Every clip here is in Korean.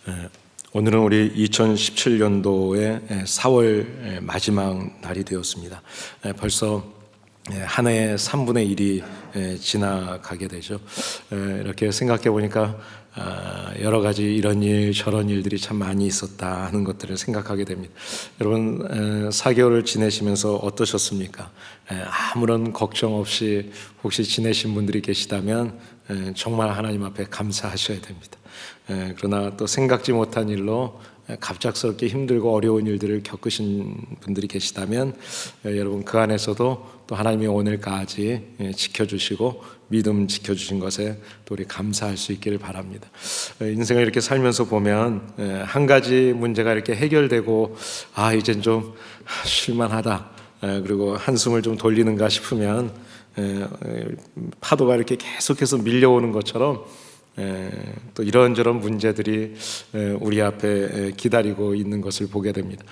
예, 오늘은 우리 2017년도의 4월 마지막 날이 되었습니다. 벌써 한 해의 3분의 1이 지나가게 되죠. 이렇게 생각해 보니까 여러 가지 이런 일 저런 일들이 참 많이 있었다 하는 것들을 생각하게 됩니다. 여러분 4개월을 지내시면서 어떠셨습니까? 아무런 걱정 없이 혹시 지내신 분들이 계시다면 정말 하나님 앞에 감사하셔야 됩니다. 그러나 또 생각지 못한 일로 갑작스럽게 힘들고 어려운 일들을 겪으신 분들이 계시다면 여러분 그 안에서도 또 하나님이 오늘까지 지켜주시고 믿음 지켜주신 것에 또 우리 감사할 수 있기를 바랍니다. 인생을 이렇게 살면서 보면 한 가지 문제가 이렇게 해결되고 이젠 좀 쉴만하다, 그리고 한숨을 좀 돌리는가 싶으면 파도가 이렇게 계속해서 밀려오는 것처럼 또 이런저런 문제들이 우리 앞에 기다리고 있는 것을 보게 됩니다.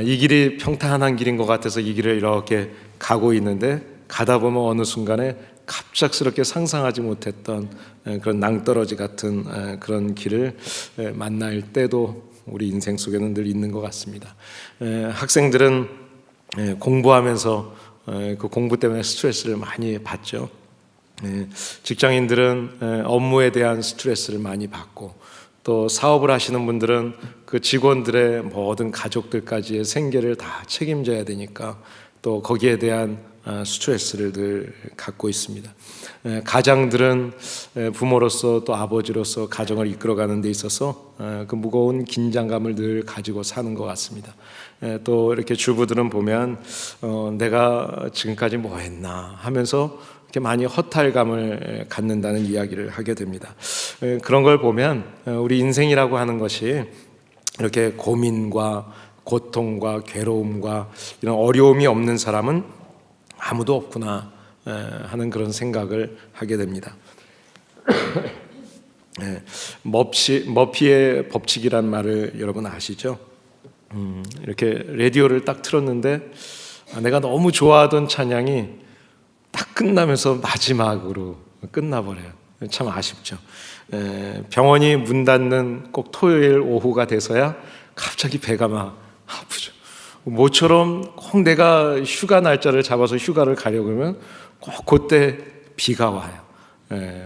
이 길이 평탄한 길인 것 같아서 이 길을 이렇게 가고 있는데 가다 보면 어느 순간에 갑작스럽게 상상하지 못했던 그런 낭떠러지 같은 그런 길을 만날 때도 우리 인생 속에는 늘 있는 것 같습니다. 학생들은 공부하면서 그 공부 때문에 스트레스를 많이 받죠. 직장인들은 업무에 대한 스트레스를 많이 받고, 또 사업을 하시는 분들은 그 직원들의 모든 가족들까지의 생계를 다 책임져야 되니까 또 거기에 대한 스트레스를 늘 갖고 있습니다. 가장들은 부모로서 또 아버지로서 가정을 이끌어가는 데 있어서 그 무거운 긴장감을 늘 가지고 사는 것 같습니다. 또 이렇게 주부들은 보면 내가 지금까지 뭐 했나 하면서 이렇게 많이 허탈감을 갖는다는 이야기를 하게 됩니다. 그런 걸 보면 우리 인생이라고 하는 것이 이렇게 고민과 고통과 괴로움과 이런 어려움이 없는 사람은 아무도 없구나 하는 그런 생각을 하게 됩니다. 머피의 법칙이란 말을 여러분 아시죠? 이렇게 라디오를 딱 틀었는데 내가 너무 좋아하던 찬양이 딱 끝나면서 마지막으로 끝나버려요. 참 아쉽죠. 병원이 문 닫는 꼭 토요일 오후가 돼서야 갑자기 배가 막 아프죠. 모처럼 꼭 내가 휴가 날짜를 잡아서 휴가를 가려고 하면 꼭 그때 비가 와요.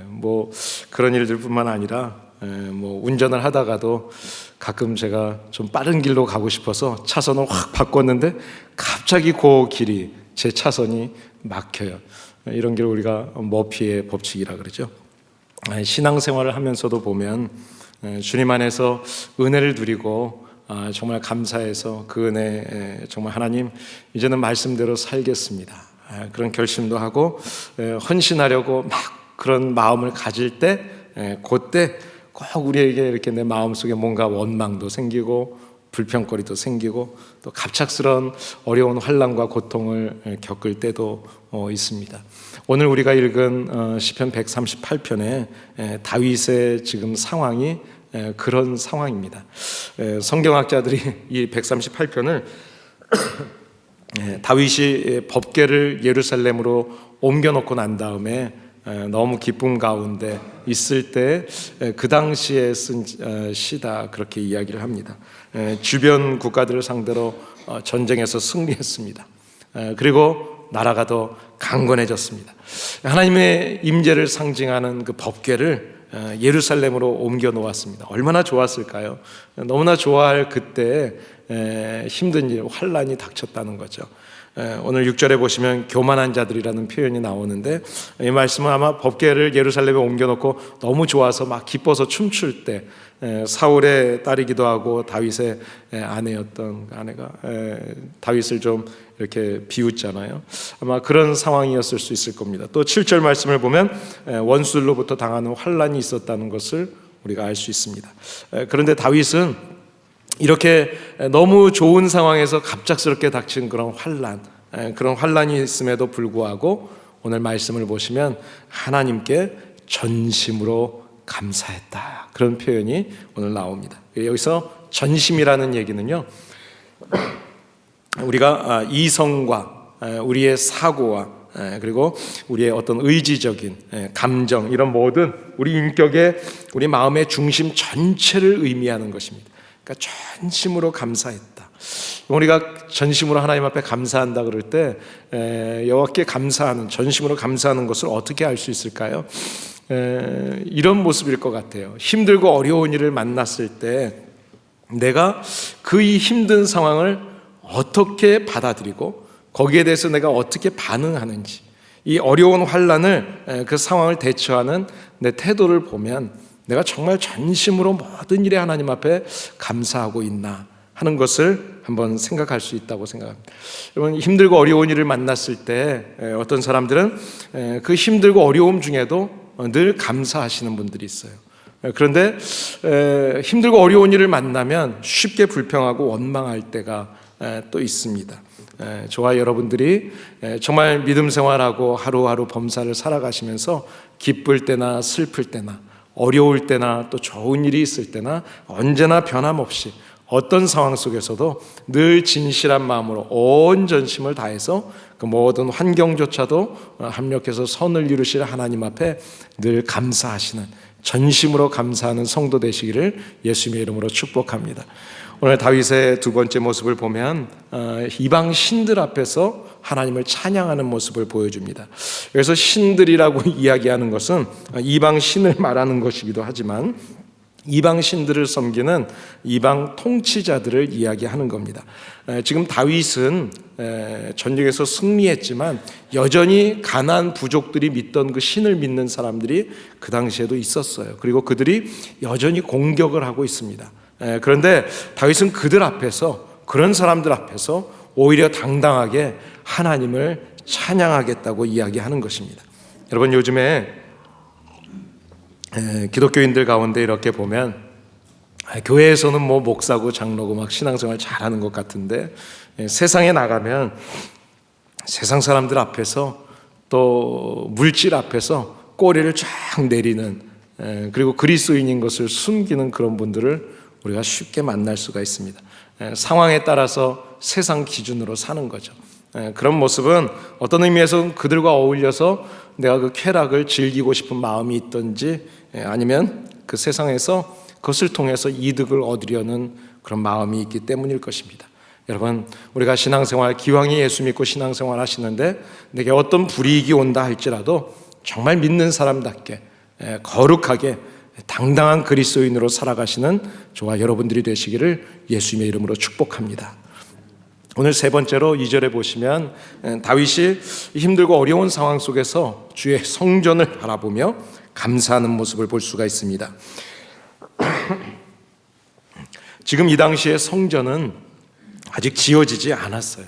뭐 그런 일들뿐만 아니라 뭐 운전을 하다가도 가끔 제가 좀 빠른 길로 가고 싶어서 차선을 확 바꿨는데 갑자기 그 길이 제 차선이 막혀요. 이런 게 우리가 머피의 법칙이라 그러죠. 신앙생활을 하면서도 보면 주님 안에서 은혜를 누리고 정말 감사해서 그 은혜 정말 하나님 이제는 말씀대로 살겠습니다, 그런 결심도 하고 헌신하려고 막 그런 마음을 가질 때 그때 꼭 우리에게 이렇게 내 마음속에 뭔가 원망도 생기고 불평거리도 생기고 또 갑작스러운 어려운 환난과 고통을 겪을 때도 있습니다. 오늘 우리가 읽은 시편 138편에 다윗의 지금 상황이 그런 상황입니다. 성경학자들이 이 138편을 다윗이 법궤를 예루살렘으로 옮겨놓고 난 다음에 너무 기쁨 가운데 있을 때 그 당시에 쓴 시다, 그렇게 이야기를 합니다. 주변 국가들을 상대로 전쟁에서 승리했습니다. 그리고 나라가 더 강건해졌습니다. 하나님의 임재를 상징하는 그 법궤를 예루살렘으로 옮겨 놓았습니다. 얼마나 좋았을까요? 너무나 좋아할 그때 힘든 일, 환난이 닥쳤다는 거죠. 오늘 6절에 보시면 교만한 자들이라는 표현이 나오는데, 이 말씀은 아마 법궤를 예루살렘에 옮겨놓고 너무 좋아서 막 기뻐서 춤출 때 사울의 딸이기도 하고 다윗의 아내였던 아내가 다윗을 좀 이렇게 비웃잖아요. 아마 그런 상황이었을 수 있을 겁니다. 또 7절 말씀을 보면 원수들로부터 당하는 환난이 있었다는 것을 우리가 알 수 있습니다. 그런데 다윗은 이렇게 너무 좋은 상황에서 갑작스럽게 닥친 그런 환난이 있음에도 불구하고 오늘 말씀을 보시면 하나님께 전심으로 감사했다, 그런 표현이 오늘 나옵니다. 여기서 전심이라는 얘기는요, 우리가 이성과 우리의 사고와 그리고 우리의 어떤 의지적인 감정, 이런 모든 우리 인격의, 우리 마음의 중심 전체를 의미하는 것입니다. 그러니까 전심으로 감사했다. 우리가 전심으로 하나님 앞에 감사한다 그럴 때 여호와께 감사하는, 전심으로 감사하는 것을 어떻게 알 수 있을까요? 이런 모습일 것 같아요. 힘들고 어려운 일을 만났을 때 내가 그 이 힘든 상황을 어떻게 받아들이고 거기에 대해서 내가 어떻게 반응하는지, 이 어려운 환난을, 그 상황을 대처하는 내 태도를 보면 내가 정말 전심으로 모든 일에 하나님 앞에 감사하고 있나 하는 것을 한번 생각할 수 있다고 생각합니다. 여러분, 힘들고 어려운 일을 만났을 때 어떤 사람들은 그 힘들고 어려움 중에도 늘 감사하시는 분들이 있어요. 그런데 힘들고 어려운 일을 만나면 쉽게 불평하고 원망할 때가 또 있습니다. 저와 여러분들이 정말 믿음 생활하고 하루하루 범사를 살아가시면서 기쁠 때나 슬플 때나 어려울 때나 또 좋은 일이 있을 때나 언제나 변함없이 어떤 상황 속에서도 늘 진실한 마음으로 온 전심을 다해서 그 모든 환경조차도 합력해서 선을 이루실 하나님 앞에 늘 감사하시는, 전심으로 감사하는 성도 되시기를 예수님의 이름으로 축복합니다. 오늘 다윗의 두 번째 모습을 보면 이방 신들 앞에서 하나님을 찬양하는 모습을 보여줍니다. 그래서 신들이라고 이야기하는 것은 이방 신을 말하는 것이기도 하지만 이방 신들을 섬기는 이방 통치자들을 이야기하는 겁니다. 지금 다윗은 전쟁에서 승리했지만 여전히 가나안 부족들이 믿던 그 신을 믿는 사람들이 그 당시에도 있었어요. 그리고 그들이 여전히 공격을 하고 있습니다. 그런데 다윗은 그들 앞에서, 그런 사람들 앞에서 오히려 당당하게 하나님을 찬양하겠다고 이야기하는 것입니다. 여러분, 요즘에 기독교인들 가운데 이렇게 보면 교회에서는 뭐 목사고 장로고 막 신앙생활 잘하는 것 같은데 세상에 나가면 세상 사람들 앞에서 또 물질 앞에서 꼬리를 쫙 내리는, 그리고 그리스도인인 것을 숨기는 그런 분들을 우리가 쉽게 만날 수가 있습니다. 상황에 따라서 세상 기준으로 사는 거죠. 그런 모습은 어떤 의미에서 그들과 어울려서 내가 그 쾌락을 즐기고 싶은 마음이 있든지 아니면 그 세상에서 그것을 통해서 이득을 얻으려는 그런 마음이 있기 때문일 것입니다. 여러분, 우리가 신앙생활, 기왕이 예수 믿고 신앙생활 하시는데 내게 어떤 불이익이 온다 할지라도 정말 믿는 사람답게 거룩하게 당당한 그리스도인으로 살아가시는 저와 여러분들이 되시기를 예수님의 이름으로 축복합니다. 오늘 세 번째로 2절에 보시면 다윗이 힘들고 어려운 상황 속에서 주의 성전을 바라보며 감사하는 모습을 볼 수가 있습니다. 지금 이 당시에 성전은 아직 지어지지 않았어요.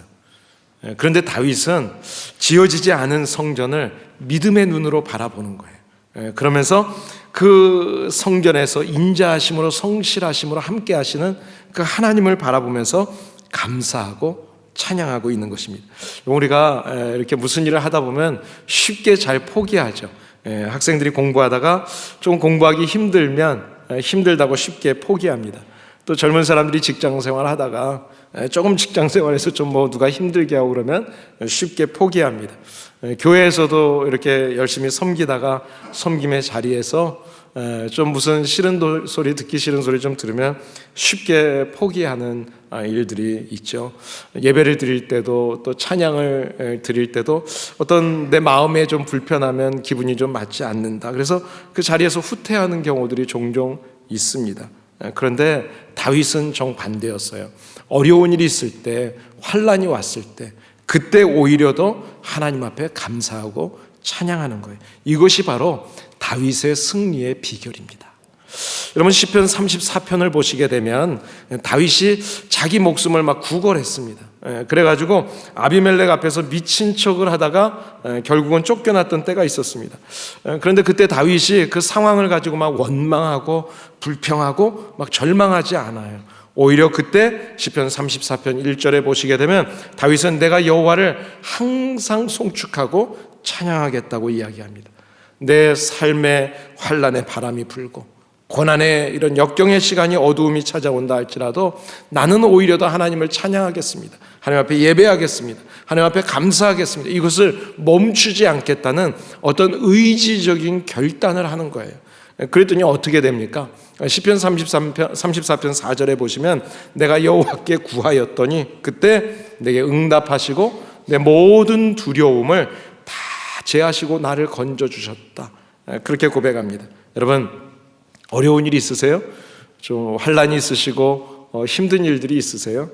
그런데 다윗은 지어지지 않은 성전을 믿음의 눈으로 바라보는 거예요. 그러면서 그 성전에서 인자하심으로 성실하심으로 함께 하시는 그 하나님을 바라보면서 감사하고 찬양하고 있는 것입니다. 우리가 이렇게 무슨 일을 하다 보면 쉽게 잘 포기하죠. 학생들이 공부하다가 좀 공부하기 힘들다고 쉽게 포기합니다. 또 젊은 사람들이 직장 생활 하다가 조금 직장 생활에서 좀 뭐 누가 힘들게 하고 그러면 쉽게 포기합니다. 교회에서도 이렇게 열심히 섬기다가 섬김의 자리에서 좀 무슨 싫은 소리, 듣기 싫은 소리 좀 들으면 쉽게 포기하는 일들이 있죠. 예배를 드릴 때도 또 찬양을 드릴 때도 어떤 내 마음에 좀 불편하면 기분이 좀 맞지 않는다. 그래서 그 자리에서 후퇴하는 경우들이 종종 있습니다. 그런데 다윗은 정반대였어요. 어려운 일이 있을 때, 환난이 왔을 때 그때 오히려 더 하나님 앞에 감사하고 찬양하는 거예요. 이것이 바로 다윗의 승리의 비결입니다. 여러분, 시편 34편을 보시게 되면 다윗이 자기 목숨을 막 구걸했습니다. 그래가지고 아비멜렉 앞에서 미친 척을 하다가 결국은 쫓겨났던 때가 있었습니다. 그런데 그때 다윗이 그 상황을 가지고 막 원망하고 불평하고 막 절망하지 않아요. 오히려 그때 시편 34편 1절에 보시게 되면 다윗은 내가 여호와를 항상 송축하고 찬양하겠다고 이야기합니다. 내 삶에 환난의 바람이 불고 고난의 이런 역경의 시간이 어두움이 찾아온다 할지라도 나는 오히려 더 하나님을 찬양하겠습니다. 하나님 앞에 예배하겠습니다. 하나님 앞에 감사하겠습니다. 이것을 멈추지 않겠다는 어떤 의지적인 결단을 하는 거예요. 그랬더니 어떻게 됩니까? 시편 34편 4절에 보시면 내가 여호와께 구하였더니 그때 내게 응답하시고 내 모든 두려움을 다 제하시고 나를 건져주셨다. 그렇게 고백합니다. 여러분, 어려운 일이 있으세요? 좀 환난이 있으시고 힘든 일들이 있으세요?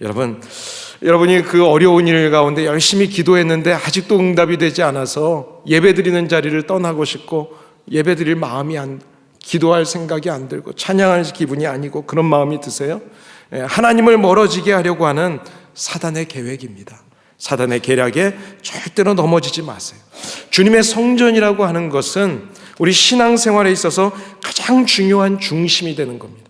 여러분이 그 어려운 일 가운데 열심히 기도했는데 아직도 응답이 되지 않아서 예배드리는 자리를 떠나고 싶고 예배드릴 마음이 기도할 생각이 안 들고 찬양할 기분이 아니고 그런 마음이 드세요? 하나님을 멀어지게 하려고 하는 사단의 계획입니다. 사단의 계략에 절대로 넘어지지 마세요. 주님의 성전이라고 하는 것은 우리 신앙생활에 있어서 가장 중요한 중심이 되는 겁니다.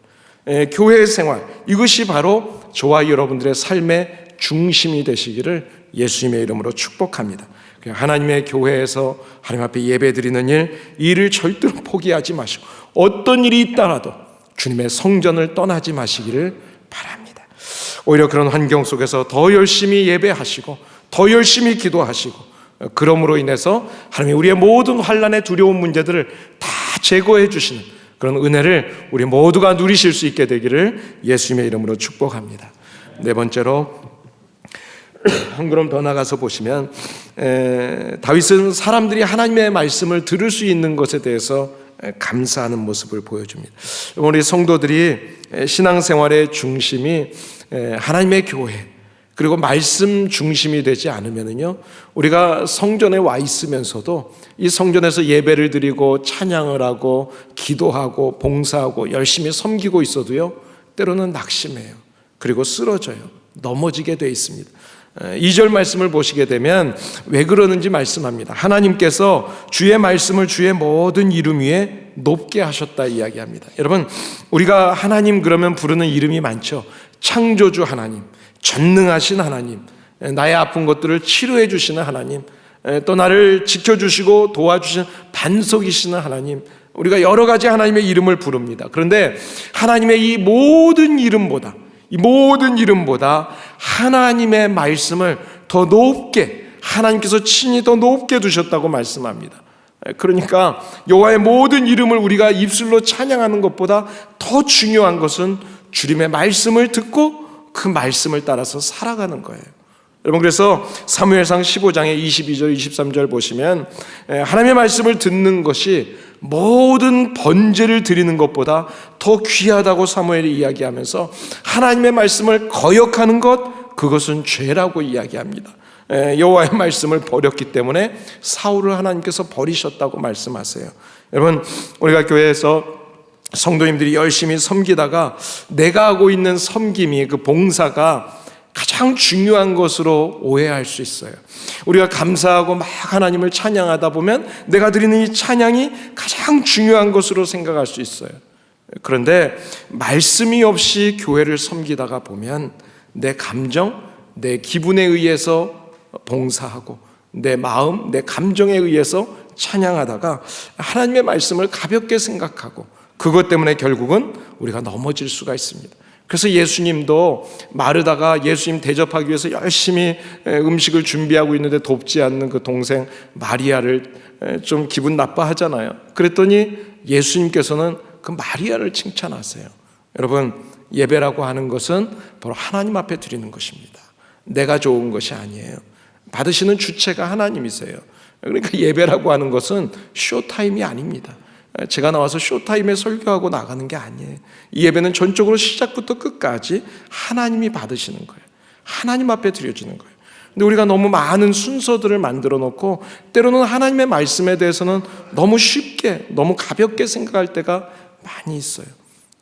교회 생활, 이것이 바로 저와 여러분들의 삶의 중심이 되시기를 예수님의 이름으로 축복합니다. 하나님의 교회에서 하나님 앞에 예배드리는 일을 절대로 포기하지 마시고 어떤 일이 있더라도 주님의 성전을 떠나지 마시기를 바랍니다. 오히려 그런 환경 속에서 더 열심히 예배하시고 더 열심히 기도하시고 그러므로 인해서 하나님이 우리의 모든 환난의 두려운 문제들을 다 제거해 주시는 그런 은혜를 우리 모두가 누리실 수 있게 되기를 예수님의 이름으로 축복합니다. 네 번째로 한 걸음 더 나가서 보시면 다윗은 사람들이 하나님의 말씀을 들을 수 있는 것에 대해서 감사하는 모습을 보여줍니다. 우리 성도들이 신앙생활의 중심이 하나님의 교회 그리고 말씀 중심이 되지 않으면요, 우리가 성전에 와 있으면서도 이 성전에서 예배를 드리고 찬양을 하고 기도하고 봉사하고 열심히 섬기고 있어도요, 때로는 낙심해요. 그리고 쓰러져요. 넘어지게 돼 있습니다. 2절 말씀을 보시게 되면 왜 그러는지 말씀합니다. 하나님께서 주의 말씀을 주의 모든 이름 위에 높게 하셨다 이야기합니다. 여러분, 우리가 하나님 그러면 부르는 이름이 많죠. 창조주 하나님, 전능하신 하나님, 나의 아픈 것들을 치료해 주시는 하나님, 또 나를 지켜주시고 도와주시는 반석이시는 하나님, 우리가 여러 가지 하나님의 이름을 부릅니다. 그런데 하나님의 이 모든 이름보다 하나님의 말씀을 더 높게, 하나님께서 친히 더 높게 두셨다고 말씀합니다. 그러니까 여호와의 모든 이름을 우리가 입술로 찬양하는 것보다 더 중요한 것은 주님의 말씀을 듣고 그 말씀을 따라서 살아가는 거예요. 여러분, 그래서 사무엘상 15장의 22절 23절 보시면 하나님의 말씀을 듣는 것이 모든 번제를 드리는 것보다 더 귀하다고 사무엘이 이야기하면서 하나님의 말씀을 거역하는 것, 그것은 죄라고 이야기합니다. 여호와의 말씀을 버렸기 때문에 사울을 하나님께서 버리셨다고 말씀하세요. 여러분, 우리가 교회에서 성도님들이 열심히 섬기다가 내가 하고 있는 섬김이, 그 봉사가 가장 중요한 것으로 오해할 수 있어요. 우리가 감사하고 막 하나님을 찬양하다 보면 내가 드리는 이 찬양이 가장 중요한 것으로 생각할 수 있어요. 그런데 말씀이 없이 교회를 섬기다가 보면 내 감정, 내 기분에 의해서 봉사하고 내 마음, 내 감정에 의해서 찬양하다가 하나님의 말씀을 가볍게 생각하고 그것 때문에 결국은 우리가 넘어질 수가 있습니다. 그래서 예수님도 마르다가 예수님 대접하기 위해서 열심히 음식을 준비하고 있는데 돕지 않는 그 동생 마리아를 좀 기분 나빠하잖아요. 그랬더니 예수님께서는 그 마리아를 칭찬하세요. 여러분, 예배라고 하는 것은 바로 하나님 앞에 드리는 것입니다. 내가 좋은 것이 아니에요. 받으시는 주체가 하나님이세요. 그러니까 예배라고 하는 것은 쇼타임이 아닙니다. 제가 나와서 쇼타임에 설교하고 나가는 게 아니에요. 이 예배는 전적으로 시작부터 끝까지 하나님이 받으시는 거예요. 하나님 앞에 드려지는 거예요. 근데 우리가 너무 많은 순서들을 만들어 놓고 때로는 하나님의 말씀에 대해서는 너무 쉽게, 너무 가볍게 생각할 때가 많이 있어요.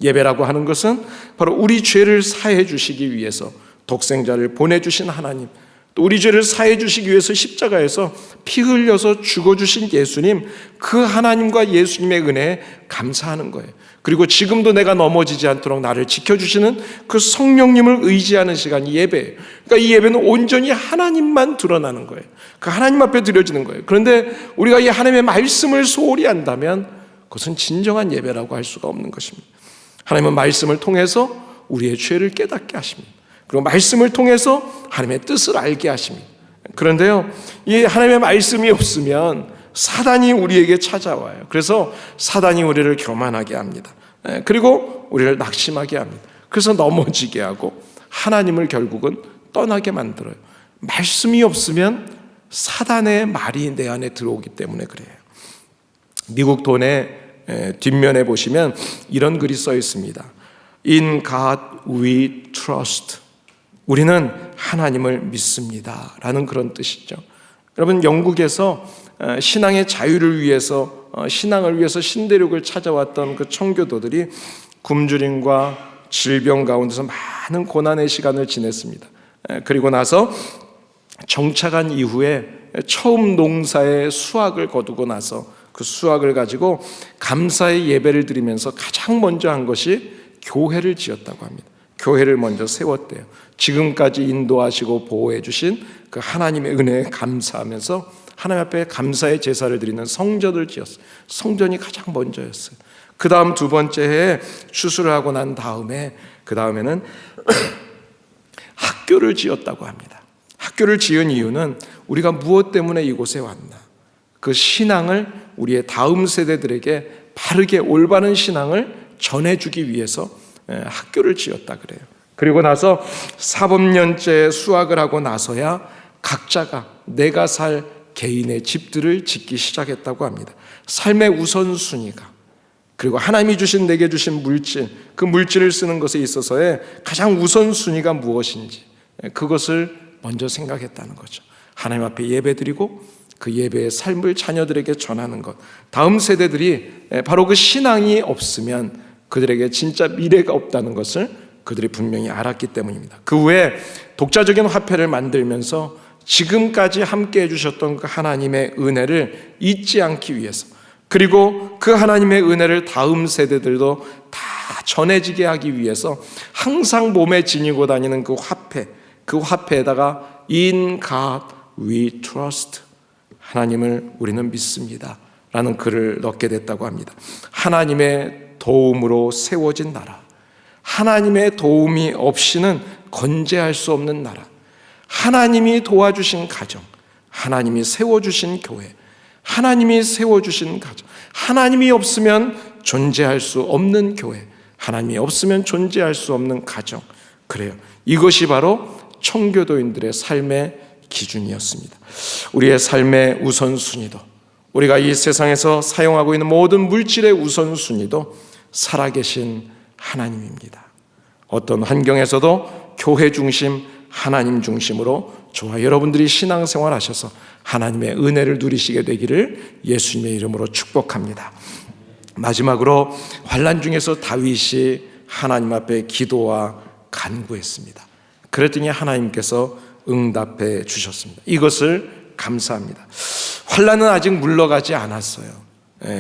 예배라고 하는 것은 바로 우리 죄를 사해 주시기 위해서 독생자를 보내주신 하나님, 또 우리 죄를 사해 주시기 위해서 십자가에서 피 흘려서 죽어주신 예수님, 그 하나님과 예수님의 은혜에 감사하는 거예요. 그리고 지금도 내가 넘어지지 않도록 나를 지켜주시는 그 성령님을 의지하는 시간이 예배예요. 그러니까 이 예배는 온전히 하나님만 드러나는 거예요. 그 하나님 앞에 드려지는 거예요. 그런데 우리가 이 하나님의 말씀을 소홀히 한다면 그것은 진정한 예배라고 할 수가 없는 것입니다. 하나님은 말씀을 통해서 우리의 죄를 깨닫게 하십니다. 그리고 말씀을 통해서 하나님의 뜻을 알게 하십니다. 그런데요, 이 하나님의 말씀이 없으면 사단이 우리에게 찾아와요. 그래서 사단이 우리를 교만하게 합니다. 그리고 우리를 낙심하게 합니다. 그래서 넘어지게 하고 하나님을 결국은 떠나게 만들어요. 말씀이 없으면 사단의 말이 내 안에 들어오기 때문에 그래요. 미국 돈의 뒷면에 보시면 이런 글이 써 있습니다. In God we trust. 우리는 하나님을 믿습니다 라는 그런 뜻이죠. 여러분, 영국에서 신앙의 자유를 위해서, 신앙을 위해서 신대륙을 찾아왔던 그 청교도들이 굶주림과 질병 가운데서 많은 고난의 시간을 지냈습니다. 그리고 나서 정착한 이후에 처음 농사의 수확을 거두고 나서 그 수확을 가지고 감사의 예배를 드리면서 가장 먼저 한 것이 교회를 지었다고 합니다. 교회를 먼저 세웠대요. 지금까지 인도하시고 보호해 주신 그 하나님의 은혜에 감사하면서 하나님 앞에 감사의 제사를 드리는 성전을 지었어요. 성전이 가장 먼저였어요. 그 다음 두 번째 해에 추수를 하고 난 다음에 그 다음에는 학교를 지었다고 합니다. 학교를 지은 이유는 우리가 무엇 때문에 이곳에 왔나, 그 신앙을 우리의 다음 세대들에게 바르게 올바른 신앙을 전해주기 위해서 학교를 지었다 그래요. 그리고 나서 사법년제 수학을 하고 나서야 각자가 내가 살 개인의 집들을 짓기 시작했다고 합니다. 삶의 우선순위가, 그리고 하나님이 주신 내게 주신 물질, 그 물질을 쓰는 것에 있어서의 가장 우선순위가 무엇인지 그것을 먼저 생각했다는 거죠. 하나님 앞에 예배드리고 그 예배의 삶을 자녀들에게 전하는 것. 다음 세대들이 바로 그 신앙이 없으면 그들에게 진짜 미래가 없다는 것을 그들이 분명히 알았기 때문입니다. 그 후에 독자적인 화폐를 만들면서 지금까지 함께 해주셨던 그 하나님의 은혜를 잊지 않기 위해서, 그리고 그 하나님의 은혜를 다음 세대들도 다 전해지게 하기 위해서 항상 몸에 지니고 다니는 그 화폐, 그 화폐에다가 In God we trust, 하나님을 우리는 믿습니다 라는 글을 넣게 됐다고 합니다. 하나님의 도움으로 세워진 나라, 하나님의 도움이 없이는 건재할 수 없는 나라, 하나님이 도와주신 가정, 하나님이 세워주신 교회, 하나님이 세워주신 가정, 하나님이 없으면 존재할 수 없는 교회, 하나님이 없으면 존재할 수 없는 가정. 그래요. 이것이 바로 청교도인들의 삶의 기준이었습니다. 우리의 삶의 우선순위도, 우리가 이 세상에서 사용하고 있는 모든 물질의 우선순위도 살아계신 하나님입니다. 어떤 환경에서도 교회 중심, 하나님 중심으로 저와 여러분들이 신앙생활 하셔서 하나님의 은혜를 누리시게 되기를 예수님의 이름으로 축복합니다. 마지막으로 환난 중에서 다윗이 하나님 앞에 기도와 간구했습니다. 그랬더니 하나님께서 응답해 주셨습니다. 이것을 감사합니다. 환난은 아직 물러가지 않았어요.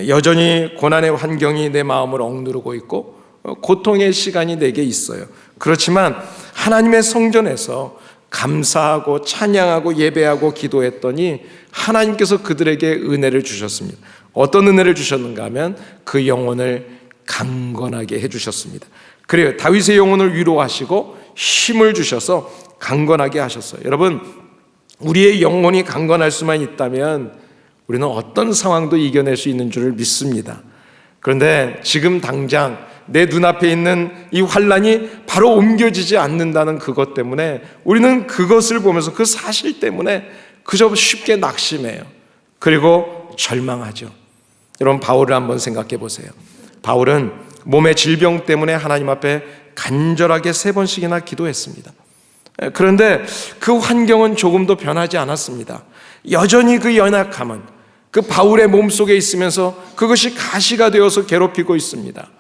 여전히 고난의 환경이 내 마음을 억누르고 있고 고통의 시간이 내게 있어요. 그렇지만 하나님의 성전에서 감사하고 찬양하고 예배하고 기도했더니 하나님께서 그들에게 은혜를 주셨습니다. 어떤 은혜를 주셨는가 하면 그 영혼을 강건하게 해주셨습니다. 그래요. 다윗의 영혼을 위로하시고 힘을 주셔서 강건하게 하셨어요. 여러분, 우리의 영혼이 강건할 수만 있다면 우리는 어떤 상황도 이겨낼 수 있는 줄을 믿습니다. 그런데 지금 당장 내 눈앞에 있는 이 환난이 바로 옮겨지지 않는다는 그것 때문에 우리는 그것을 보면서 그 사실 때문에 그저 쉽게 낙심해요. 그리고 절망하죠. 여러분, 바울을 한번 생각해 보세요. 바울은 몸의 질병 때문에 하나님 앞에 간절하게 3번씩이나 기도했습니다. 그런데 그 환경은 조금도 변하지 않았습니다. 여전히 그 연약함은 그 바울의 몸속에 있으면서 그것이 가시가 되어서 괴롭히고 있습니다.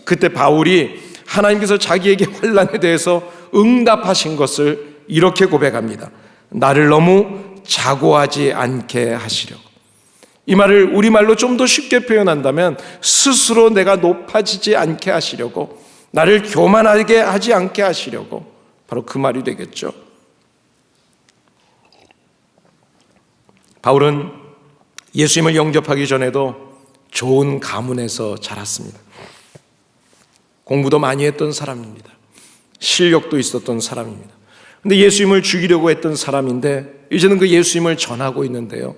그때 바울이 하나님께서 자기에게 환난에 대해서 응답하신 것을 이렇게 고백합니다. 나를 너무 자고하지 않게 하시려고. 이 말을 우리말로 좀 더 쉽게 표현한다면 스스로 내가 높아지지 않게 하시려고, 나를 교만하게 하지 않게 하시려고, 바로 그 말이 되겠죠. 바울은 예수님을 영접하기 전에도 좋은 가문에서 자랐습니다. 공부도 많이 했던 사람입니다. 실력도 있었던 사람입니다. 근데 예수님을 죽이려고 했던 사람인데 이제는 그 예수님을 전하고 있는데요,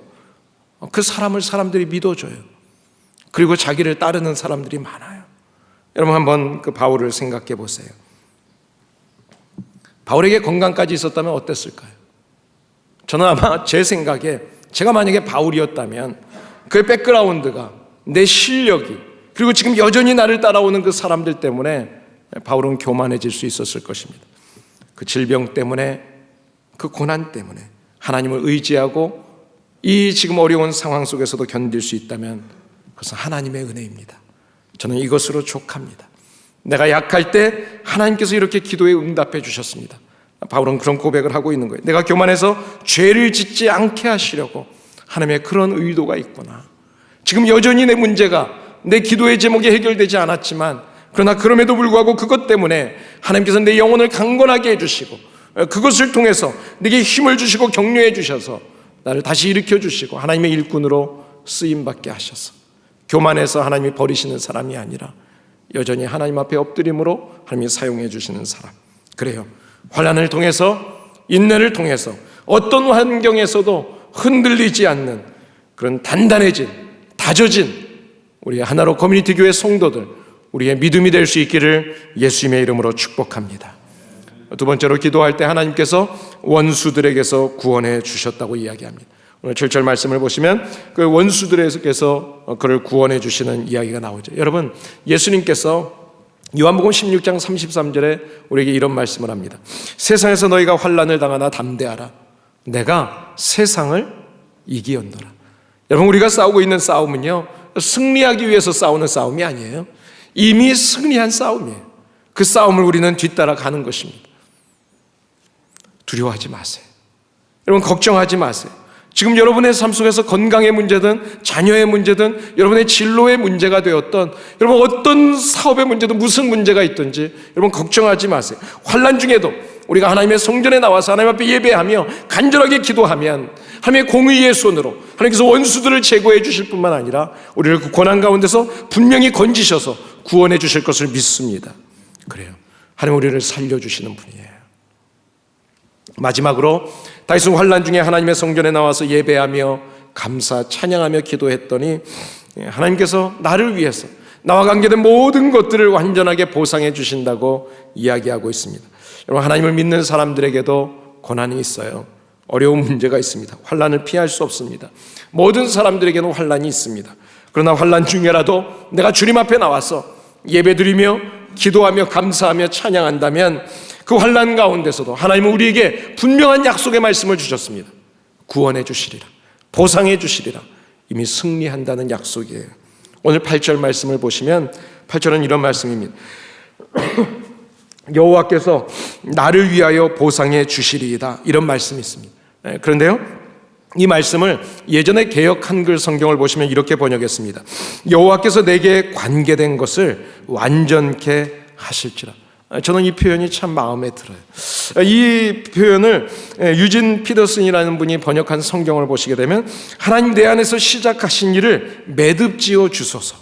그 사람을 사람들이 믿어줘요. 그리고 자기를 따르는 사람들이 많아요. 여러분 한번 그 바울을 생각해 보세요. 바울에게 건강까지 있었다면 어땠을까요? 저는 아마 제 생각에 제가 만약에 바울이었다면 그의 백그라운드가, 내 실력이, 그리고 지금 여전히 나를 따라오는 그 사람들 때문에 바울은 교만해질 수 있었을 것입니다. 그 질병 때문에, 그 고난 때문에 하나님을 의지하고 이 지금 어려운 상황 속에서도 견딜 수 있다면 그것은 하나님의 은혜입니다. 저는 이것으로 족합니다. 내가 약할 때 하나님께서 이렇게 기도에 응답해 주셨습니다. 바울은 그런 고백을 하고 있는 거예요. 내가 교만해서 죄를 짓지 않게 하시려고 하나님의 그런 의도가 있구나. 지금 여전히 내 문제가, 내 기도의 제목이 해결되지 않았지만, 그러나 그럼에도 불구하고 그것 때문에 하나님께서 내 영혼을 강건하게 해주시고 그것을 통해서 내게 힘을 주시고 격려해 주셔서 나를 다시 일으켜 주시고 하나님의 일꾼으로 쓰임받게 하셔서 교만해서 하나님이 버리시는 사람이 아니라 여전히 하나님 앞에 엎드림으로 하나님이 사용해 주시는 사람. 그래요. 환난을 통해서, 인내를 통해서 어떤 환경에서도 흔들리지 않는 그런 단단해진, 다져진 우리의 하나로 커뮤니티 교회 성도들, 우리의 믿음이 될 수 있기를 예수님의 이름으로 축복합니다. 두 번째로, 기도할 때 하나님께서 원수들에게서 구원해 주셨다고 이야기합니다. 오늘 7절 말씀을 보시면 그 원수들에게서 그를 구원해 주시는 이야기가 나오죠. 여러분, 예수님께서 요한복음 16장 33절에 우리에게 이런 말씀을 합니다. 세상에서 너희가 환난을 당하나 담대하라. 내가 세상을 이기었노라. 여러분, 우리가 싸우고 있는 싸움은요, 승리하기 위해서 싸우는 싸움이 아니에요. 이미 승리한 싸움이에요. 그 싸움을 우리는 뒤따라 가는 것입니다. 두려워하지 마세요. 여러분, 걱정하지 마세요. 지금 여러분의 삶 속에서 건강의 문제든 자녀의 문제든 여러분의 진로의 문제가 되었던, 여러분 어떤 사업의 문제든 무슨 문제가 있든지 여러분 걱정하지 마세요. 환난 중에도 우리가 하나님의 성전에 나와서 하나님 앞에 예배하며 간절하게 기도하면 하나님의 공의의 손으로 하나님께서 원수들을 제거해 주실 뿐만 아니라 우리를 그 고난 가운데서 분명히 건지셔서 구원해 주실 것을 믿습니다. 그래요. 하나님 우리를 살려주시는 분이에요. 마지막으로 다윗은 환난 중에 하나님의 성전에 나와서 예배하며 감사 찬양하며 기도했더니 하나님께서 나를 위해서 나와 관계된 모든 것들을 완전하게 보상해 주신다고 이야기하고 있습니다. 여러분, 하나님을 믿는 사람들에게도 고난이 있어요. 어려운 문제가 있습니다. 환난을 피할 수 없습니다. 모든 사람들에게는 환난이 있습니다. 그러나 환난 중에라도 내가 주님 앞에 나와서 예배드리며 기도하며 감사하며 찬양한다면 그 환난 가운데서도 하나님은 우리에게 분명한 약속의 말씀을 주셨습니다. 구원해 주시리라, 보상해 주시리라. 이미 승리한다는 약속이에요. 오늘 8절 말씀을 보시면 8절은 이런 말씀입니다. 여호와께서 나를 위하여 보상해 주시리이다, 이런 말씀이 있습니다. 그런데요, 이 말씀을 예전에 개역 한글 성경을 보시면 이렇게 번역했습니다. 여호와께서 내게 관계된 것을 완전케 하실지라. 저는 이 표현이 참 마음에 들어요. 이 표현을 유진 피더슨이라는 분이 번역한 성경을 보시게 되면 하나님 내 안에서 시작하신 일을 매듭지어 주소서,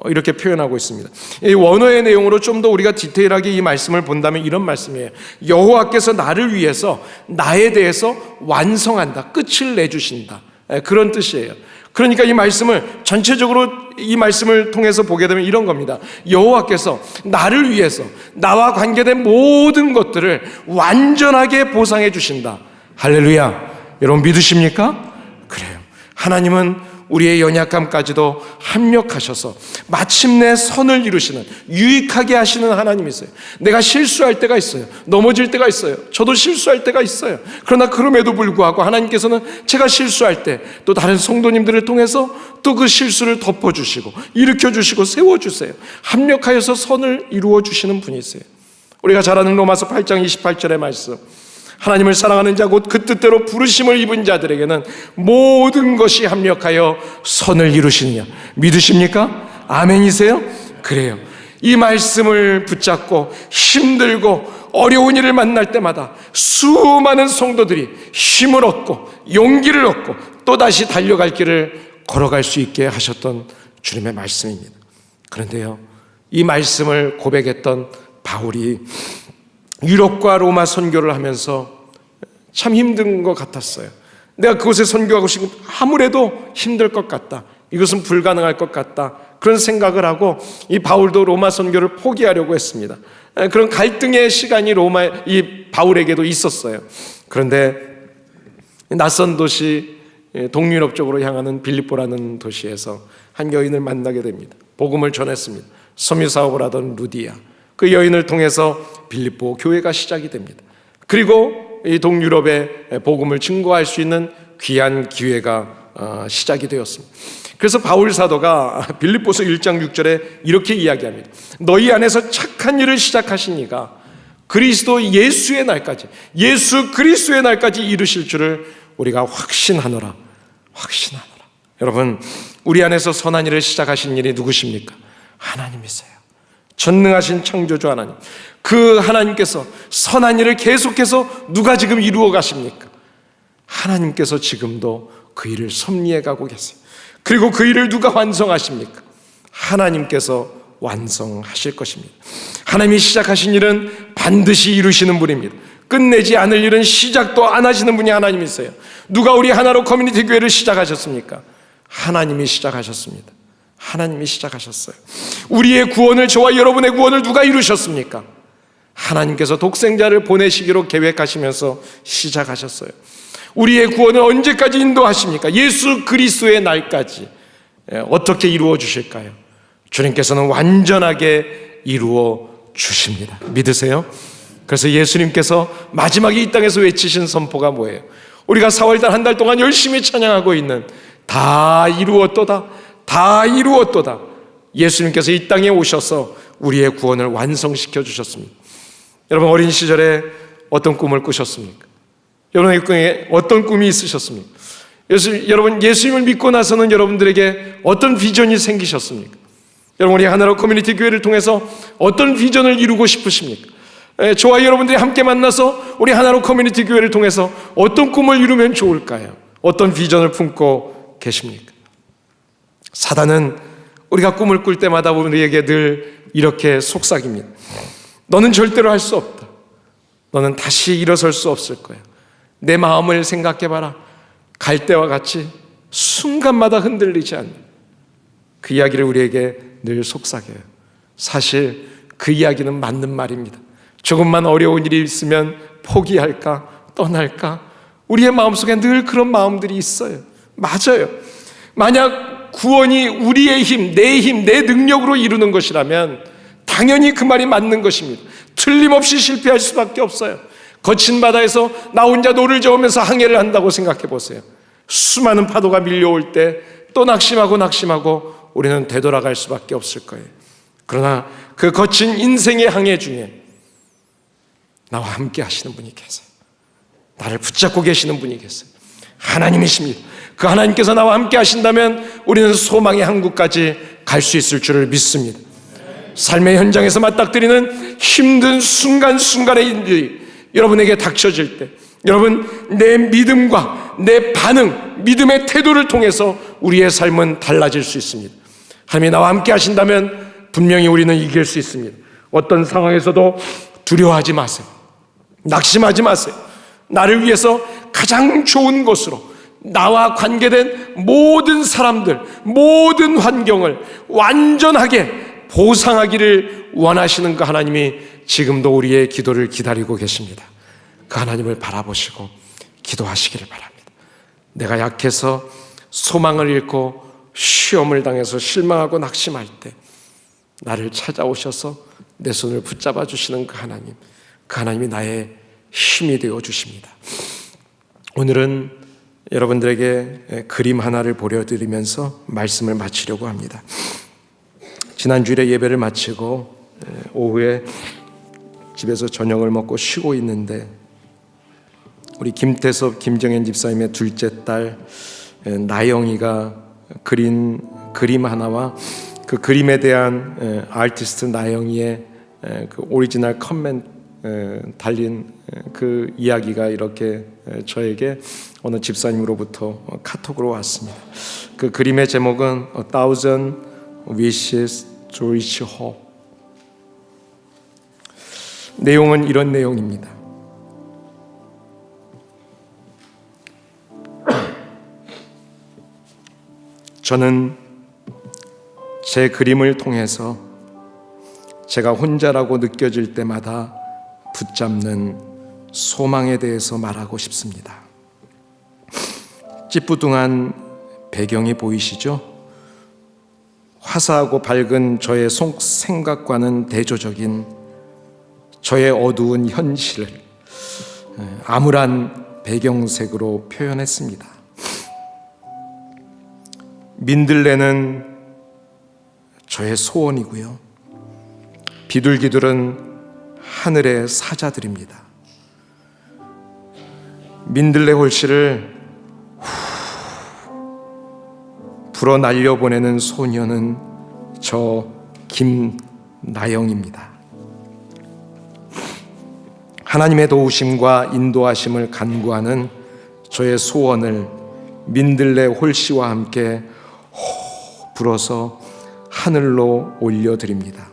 이렇게 표현하고 있습니다. 이 원어의 내용으로 좀 더 우리가 디테일하게 이 말씀을 본다면 이런 말씀이에요. 여호와께서 나를 위해서 나에 대해서 완성한다, 끝을 내주신다, 그런 뜻이에요. 그러니까 이 말씀을 전체적으로 이 말씀을 통해서 보게 되면 이런 겁니다. 여호와께서 나를 위해서 나와 관계된 모든 것들을 완전하게 보상해 주신다. 할렐루야. 여러분 믿으십니까? 그래요. 하나님은 우리의 연약함까지도 합력하셔서 마침내 선을 이루시는, 유익하게 하시는 하나님이세요. 내가 실수할 때가 있어요. 넘어질 때가 있어요. 저도 실수할 때가 있어요. 그러나 그럼에도 불구하고 하나님께서는 제가 실수할 때 또 다른 성도님들을 통해서 또 그 실수를 덮어주시고 일으켜주시고 세워주세요. 합력하여서 선을 이루어주시는 분이세요. 우리가 잘 아는 로마서 8장 28절의 말씀, 하나님을 사랑하는 자 곧 그 뜻대로 부르심을 입은 자들에게는 모든 것이 합력하여 선을 이루시느냐. 믿으십니까? 아멘이세요? 그래요. 이 말씀을 붙잡고 힘들고 어려운 일을 만날 때마다 수많은 성도들이 힘을 얻고 용기를 얻고 또다시 달려갈 길을 걸어갈 수 있게 하셨던 주님의 말씀입니다. 그런데요, 이 말씀을 고백했던 바울이 유럽과 로마 선교를 하면서 참 힘든 것 같았어요. 내가 그곳에 선교하고 싶으면 아무래도 힘들 것 같다. 이것은 불가능할 것 같다. 그런 생각을 하고 이 바울도 로마 선교를 포기하려고 했습니다. 그런 갈등의 시간이 이 바울에게도 있었어요. 그런데 낯선 도시 동유럽 쪽으로 향하는 빌립보라는 도시에서 한 여인을 만나게 됩니다. 복음을 전했습니다. 섬유 사업을 하던 루디아, 그 여인을 통해서 빌립보 교회가 시작이 됩니다. 그리고 이 동유럽의 복음을 증거할 수 있는 귀한 기회가 시작이 되었습니다. 그래서 바울 사도가 빌립보서 1장 6절에 이렇게 이야기합니다. 너희 안에서 착한 일을 시작하신 이가 그리스도 예수의 날까지, 예수 그리스도의 날까지 이루실 줄을 우리가 확신하노라. 확신하노라. 여러분, 우리 안에서 선한 일을 시작하신 일이 누구십니까? 하나님이세요. 전능하신 창조주 하나님. 그 하나님께서 선한 일을 계속해서 누가 지금 이루어 가십니까? 하나님께서 지금도 그 일을 섭리해 가고 계세요. 그리고 그 일을 누가 완성하십니까? 하나님께서 완성하실 것입니다. 하나님이 시작하신 일은 반드시 이루시는 분입니다. 끝내지 않을 일은 시작도 안 하시는 분이 하나님이세요. 누가 우리 하나로 커뮤니티 교회를 시작하셨습니까? 하나님이 시작하셨습니다. 하나님이 시작하셨어요. 우리의 구원을, 저와 여러분의 구원을 누가 이루셨습니까? 하나님께서 독생자를 보내시기로 계획하시면서 시작하셨어요. 우리의 구원을 언제까지 인도하십니까? 예수 그리스도의 날까지. 어떻게 이루어 주실까요? 주님께서는 완전하게 이루어 주십니다. 믿으세요? 그래서 예수님께서 마지막에 이 땅에서 외치신 선포가 뭐예요? 우리가 4월달 한 달 동안 열심히 찬양하고 있는 다 이루었도다, 다 이루었도다. 예수님께서 이 땅에 오셔서 우리의 구원을 완성시켜 주셨습니다. 여러분, 어린 시절에 어떤 꿈을 꾸셨습니까? 여러분의 꿈에 어떤 꿈이 있으셨습니까? 여러분, 예수님을 믿고 나서는 여러분들에게 어떤 비전이 생기셨습니까? 여러분, 우리 하나로 커뮤니티 교회를 통해서 어떤 비전을 이루고 싶으십니까? 저와 여러분들이 함께 만나서 우리 하나로 커뮤니티 교회를 통해서 어떤 꿈을 이루면 좋을까요? 어떤 비전을 품고 계십니까? 사단은 우리가 꿈을 꿀 때마다 우리에게 늘 이렇게 속삭입니다. 너는 절대로 할 수 없다. 너는 다시 일어설 수 없을 거야. 내 마음을 생각해봐라. 갈대와 같이 순간마다 흔들리지 않는 그 이야기를 우리에게 늘 속삭여요. 사실 그 이야기는 맞는 말입니다. 조금만 어려운 일이 있으면 포기할까, 떠날까? 우리의 마음속에 늘 그런 마음들이 있어요. 맞아요. 만약 구원이 우리의 힘, 내 능력으로 이루는 것이라면 당연히 그 말이 맞는 것입니다. 틀림없이 실패할 수밖에 없어요. 거친 바다에서 나 혼자 노를 저으면서 항해를 한다고 생각해 보세요. 수많은 파도가 밀려올 때 또 낙심하고 우리는 되돌아갈 수밖에 없을 거예요. 그러나 그 거친 인생의 항해 중에 나와 함께 하시는 분이 계세요. 나를 붙잡고 계시는 분이 계세요. 하나님이십니다. 그 하나님께서 나와 함께 하신다면 우리는 소망의 항구까지 갈 수 있을 줄을 믿습니다. 삶의 현장에서 맞닥뜨리는 힘든 순간순간의 일들이 여러분에게 닥쳐질 때, 여러분, 내 믿음과 내 반응, 믿음의 태도를 통해서 우리의 삶은 달라질 수 있습니다. 하나님이 나와 함께 하신다면 분명히 우리는 이길 수 있습니다. 어떤 상황에서도 두려워하지 마세요. 낙심하지 마세요. 나를 위해서 가장 좋은 곳으로 나와 관계된 모든 사람들, 모든 환경을 완전하게 보상하기를 원하시는 그 하나님이 지금도 우리의 기도를 기다리고 계십니다. 그 하나님을 바라보시고 기도하시기를 바랍니다. 내가 약해서 소망을 잃고 시험을 당해서 실망하고 낙심할 때 나를 찾아오셔서 내 손을 붙잡아 주시는 그 하나님이 나의 힘이 되어 주십니다. 오늘은 여러분들에게 그림 하나를 보여드리면서 말씀을 마치려고 합니다. 지난 주일에 예배를 마치고 오후에 집에서 저녁을 먹고 쉬고 있는데 우리 김태섭, 김정현 집사님의 둘째 딸 나영이가 그린 그림 하나와 그 그림에 대한 아티스트 나영이의 그 오리지널 커멘트 달린 그 이야기가 이렇게 저에게 어느 집사님으로부터 카톡으로 왔습니다. 그 그림의 제목은 A Thousand wishes to reach hope. 내용은 이런 내용입니다. 저는 제 그림을 통해서 제가 혼자라고 느껴질 때마다 붙잡는 소망에 대해서 말하고 싶습니다. 찌뿌둥한 배경이 보이시죠? 화사하고 밝은 저의 생각과는 대조적인 저의 어두운 현실을 암울한 배경색으로 표현했습니다. 민들레는 저의 소원이고요. 비둘기들은 하늘의 사자들입니다. 민들레 홀씨를 불어 날려보내는 소녀는 저 김나영입니다. 하나님의 도우심과 인도하심을 간구하는 저의 소원을 민들레 홀씨와 함께 불어서 하늘로 올려드립니다.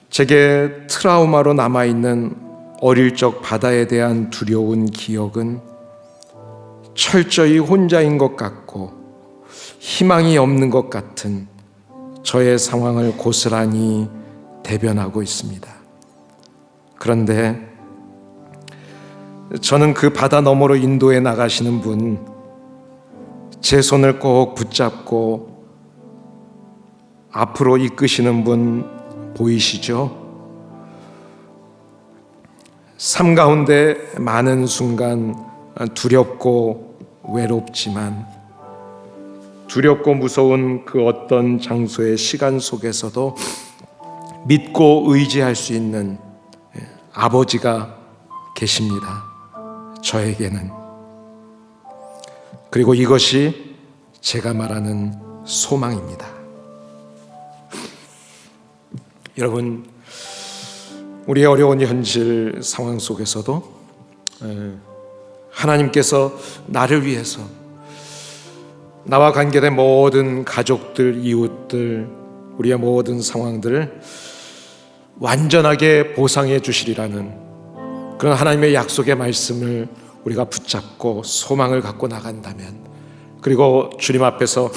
제게 트라우마로 남아있는 어릴 적 바다에 대한 두려운 기억은 철저히 혼자인 것 같고 희망이 없는 것 같은 저의 상황을 고스란히 대변하고 있습니다. 그런데 저는 그 바다 너머로 인도해 나가시는 분, 제 손을 꼭 붙잡고 앞으로 이끄시는 분 보이시죠? 삶 가운데 많은 순간 두렵고 외롭지만 두렵고 무서운 그 어떤 장소의 시간 속에서도 믿고 의지할 수 있는 아버지가 계십니다. 저에게는. 그리고 이것이 제가 말하는 소망입니다. 여러분, 우리의 어려운 현실 상황 속에서도 하나님께서 나를 위해서 나와 관계된 모든 가족들, 이웃들, 우리의 모든 상황들을 완전하게 보상해 주시리라는 그런 하나님의 약속의 말씀을 우리가 붙잡고 소망을 갖고 나간다면, 그리고 주님 앞에서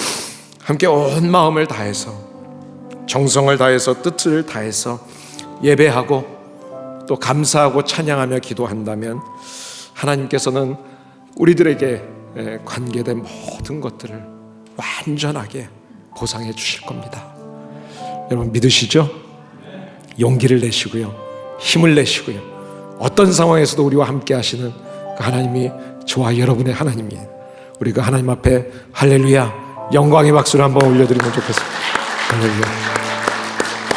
함께 온 마음을 다해서 정성을 다해서 뜻을 다해서 예배하고 또 감사하고 찬양하며 기도한다면 하나님께서는 우리들에게 관계된 모든 것들을 완전하게 보상해 주실 겁니다. 여러분 믿으시죠? 용기를 내시고요, 힘을 내시고요, 어떤 상황에서도 우리와 함께 하시는 그 하나님이 저와 여러분의 하나님이에요. 우리 그 하나님 앞에 할렐루야 영광의 박수를 한번 올려드리면 좋겠습니다. 할렐루야.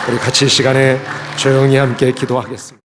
우리 같이 이 시간에 조용히 함께 기도하겠습니다.